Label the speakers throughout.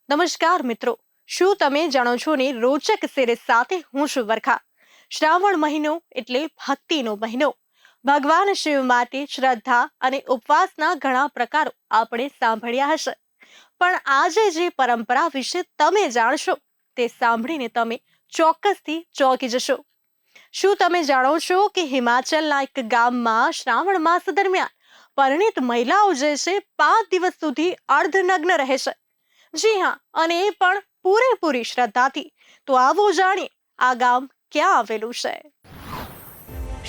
Speaker 1: નમસ્કાર મિત્રો, શું તમે જાણો છો ને રોચક સિરીઝ સાથે હું છું વર્ખા. શ્રાવણ મહિનો એટલે ભક્તિનો મહિનો. ભગવાન શિવ માટે શ્રદ્ધા અને ઉપવાસના ઘણા પ્રકારો આપણે સાંભળ્યા હશે, પણ આજે જે પરંપરા વિશે તમે જાણશો તે સાંભળીને તમે ચોક્કસથી ચોંકી જશો. શું તમે જાણો છો કે હિમાચલના એક ગામમાં શ્રાવણ માસ દરમિયાન પરિણીત મહિલાઓ જે છે 5 દિવસ સુધી અર્ધનગ્ન રહે છે? જી હા, અને એ પણ પૂરેપૂરી શ્રદ્ધાથી. તો આવો જાણીએ આ ગામ ક્યાં આવેલું છે.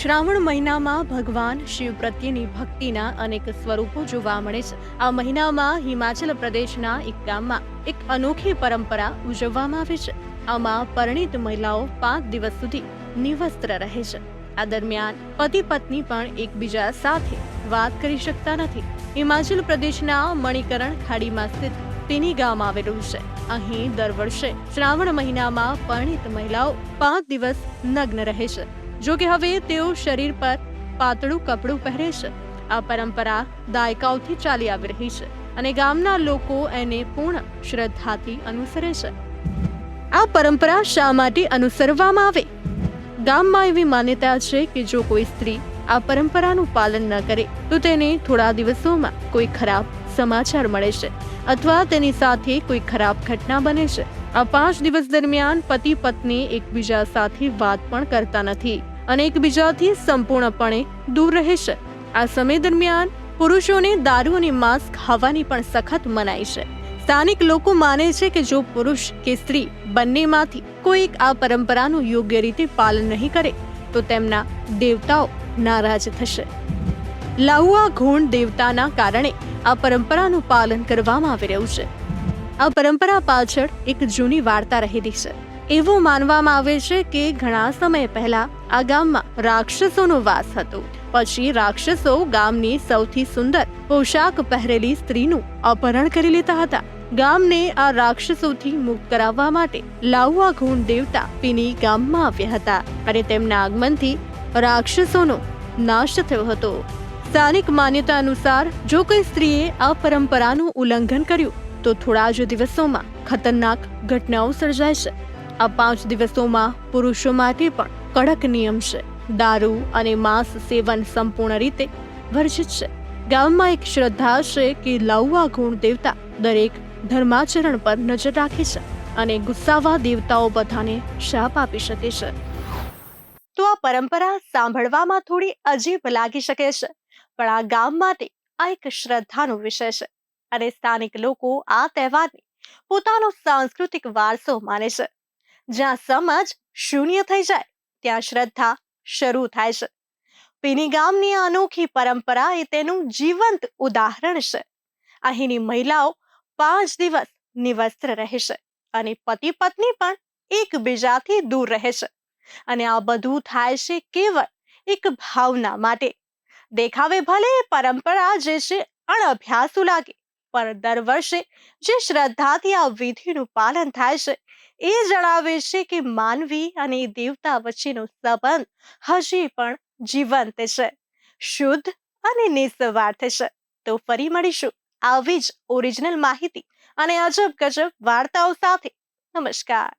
Speaker 1: શ્રાવણ મહિનામાં ભગવાન શિવ પ્રત્યેની ભક્તિના અનેક સ્વરૂપો જોવા મળે છે. આ મહિનામાં હિમાચલ પ્રદેશના એક ગામમાં એક અનોખી પરંપરા ઉજવવામાં આવે છે. આમાં પરિણીત મહિલાઓ 5 દિવસ સુધી નિવસ્ત્ર રહે છે. આ દરમિયાન પતિ પત્ની પણ એકબીજા સાથે વાત કરી શકતા નથી. હિમાચલ પ્રદેશના મણિકરણ ખાડીમાં સ્થિત પિની ગામ આવેલું છે. અહીં દર વર્ષે શ્રાવણ મહિનામાં પરિણીત મહિલાઓ 5 દિવસ નગ્ન રહે છે. જો કે હવે તેઓ શરીર પર પાતળું કપડું પહેરે છે. આ પરંપરા દાયકાઓથી ચાલી આવી રહી છે અને ગામના લોકો એને પૂર્ણ શ્રદ્ધાથી અનુસરે છે. આ પરંપરા શા માટે અનુસરવામાં આવે? ગામમાં એવી માન્યતા છે કે જો કોઈ સ્ત્રી આ પરંપરાનું પાલન ન કરે તો તેને થોડા દિવસોમાં કોઈ ખરાબ સમાચાર મળે છે અથવા તેની સાથે કોઈ ખરાબ ઘટના બને છે. આ 5 દિવસ દરમિયાન પતિ પત્ની એકબીજા સાથે વાત પણ કરતા નથી અને એકબીજાથી સંપૂર્ણપણે દૂર રહે છે. આ સમય દરમિયાન પુરુષોને દારૂ અને માંસ ખાવાની પણ સખત મનાઈ છે. સ્થાનિક લોકો માને છે કે જો પુરુષ કે સ્ત્રી બંનેમાંથી કોઈ આ પરંપરાનું યોગ્ય રીતે પાલન નહીં કરે તો તેમના દેવતાઓ નારાજ થશે. લાઉઆ ઘોણ દેવતાના કારણે આ પરંપરાનું પાલન કરવામાં આવી રહ્યું છે. આ પરંપરા પાછળ એક જૂની વાર્તા રહેલી છે. એવું માનવામાં આવે છે કે ઘણા સમય પહેલા આ ગામમાં રાક્ષસોનો વાસ હતો. પછી રાક્ષસો ગામની સૌથી સુંદર પોશાક પહેરેલી સ્ત્રીનું અપહરણ કરી લેતા હતા. ગામને આ રાક્ષસોથી મુક્ત કરાવવા માટે લાઉઆ ઘોણ દેવતા પિની ગામમાં આવ્યા હતા અને તેમના આગમનથી રાક્ષસોનો નાશ થયો હતો. સ્થાનિક માન્યતા અનુસાર જો કોઈ સ્ત્રીએ આ પરંપરાનું ઉલ્લંઘન કર્યું તો થોડા જ દિવસોમાં ખતરનાક ઘટનાઓ સર્જાય છે. આ 5 દિવસોમાં પુરુષો માટે પણ કડક નિયમ છે. દારૂ અને માંસ સેવન સંપૂર્ણ રીતે વર્જિત છે. ગામમાં એક શ્રદ્ધા છે કે લાઉઆ ઘોણ દેવતા દરેક ધર્માચરણ પર નજર રાખે છે અને ગુસ્સાવા દેવતાઓ બધાને શાપ આપી શકે છે. તો આ પરંપરા સાંભળવામાં થોડી અજીબ લાગી શકે છે, પણ આ ગામ માટે આ એક શ્રદ્ધાનો વિષય છે અને સ્થાનિક લોકો આ તહેવારને પોતાનો સાંસ્કૃતિક વારસો માને છે. જ્યાં સમજ શૂન્ય થઈ જાય ત્યાં શ્રદ્ધા શરૂ થાય છે. પિની ગામની આ અનોખી પરંપરા એ તેનું જીવંત ઉદાહરણ છે. અહીંની મહિલાઓ 5 દિવસ નિવસ્ત્ર રહે છે અને પતિ પત્ની પણ એકબીજાથી દૂર રહે છે. અને આ બધું થાય છે કેવળ એક ભાવના માટે. દેખાવે ભલે પરંપરા જે છે અણઅભ્યાસુ લાગે, પણ દર વર્ષે જે શ્રદ્ધાથી આ વિધિનું પાલન થાય છે એ જણાવે છે કે માનવી અને દેવતા વચ્ચેનો સંબંધ હજી પણ જીવંત છે, શુદ્ધ અને નિસ્વાર્થ છે. તો ફરી મળીશું આવી જ ઓરિજિનલ માહિતી અને અજબ ગજબ વાર્તાઓ સાથે. નમસ્કાર.